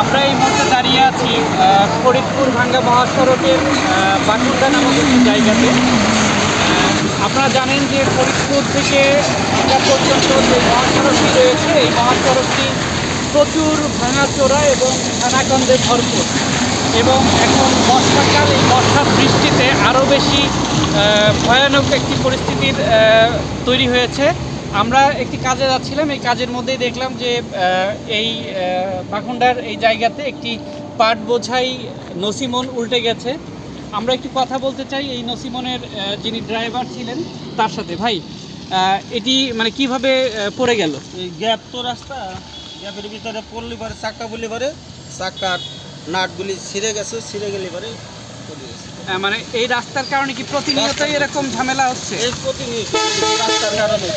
আমরা এই মুহূর্তে দাঁড়িয়ে আছি ফরিদপুর ভাঙ্গা মহাসড়কের বাকুন্ডা নামক একটি জায়গাতে। আপনারা জানেন যে ফরিদপুর থেকে ভাঙ্গা পর্যন্ত যে মহাসড়কটি রয়েছে, এই মহাসড়কটি প্রচুর ভাঙাচোরা এবং খানাখন্দে ভরপুর। এবং এখন বর্ষাকাল, এই বর্ষার বৃষ্টিতে আরও বেশি ভয়ানক একটি পরিস্থিতির তৈরি হয়েছে। আমরা একটি কাজে যাচ্ছিলাম, এই কাজের মধ্যেই দেখলাম যে এই বাকুন্ডার এই জায়গাতে একটি পাট বোঝাই নসিমন উল্টে গেছে। আমরা একটু কথা বলতে চাই এই নসিমনের যিনি ড্রাইভার ছিলেন তার সাথে। ভাই, এটি মানে কিভাবে পড়ে গেল? এই গ্যাপ তো রাস্তা, গ্যাপের ভিতরে পড়লে পরে চাক্কা বলি পরে চাক্কার নাটগুলি ছিঁড়ে গেছে, ছিঁড়ে গেলে পরে পড়ে গেছে। মানে এই রাস্তার কারণে কি প্রতিনিয়তই এরকম ঝামেলা হচ্ছে? এই প্রতিনিয়ত রাস্তার কারণে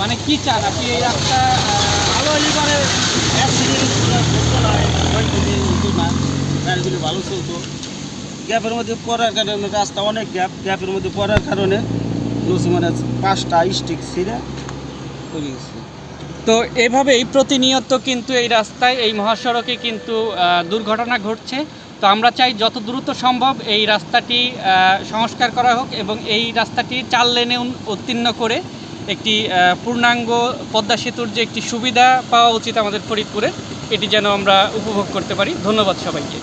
মানে কি চান আপনি এই রাস্তা ভালো হলে পরে অ্যাক্সিডেন্ট ঘটতো না, গাড়িগুলি হতো না, গাড়িগুলি ভালো চলতো। গ্যাপের মধ্যে পড়ার কারণে রাস্তা অনেক গ্যাপের মধ্যে পড়ার কারণে মানে 5টা স্টিক ছিঁড়ে পড়ে গেছে। তো এভাবেই প্রতিনিয়ত কিন্তু এই রাস্তায়, এই মহাসড়কে কিন্তু দুর্ঘটনা ঘটছে। তো আমরা চাই যত দ্রুত সম্ভব এই রাস্তাটি সংস্কার করা হোক এবং এই রাস্তাটি 4 লেনে উত্তীর্ণ করে একটি পূর্ণাঙ্গ পদ্মা সেতুর যে একটি সুবিধা পাওয়া উচিত আমাদের ফরিদপুরে, এটি যেন আমরা উপভোগ করতে পারি। ধন্যবাদ সবাইকে।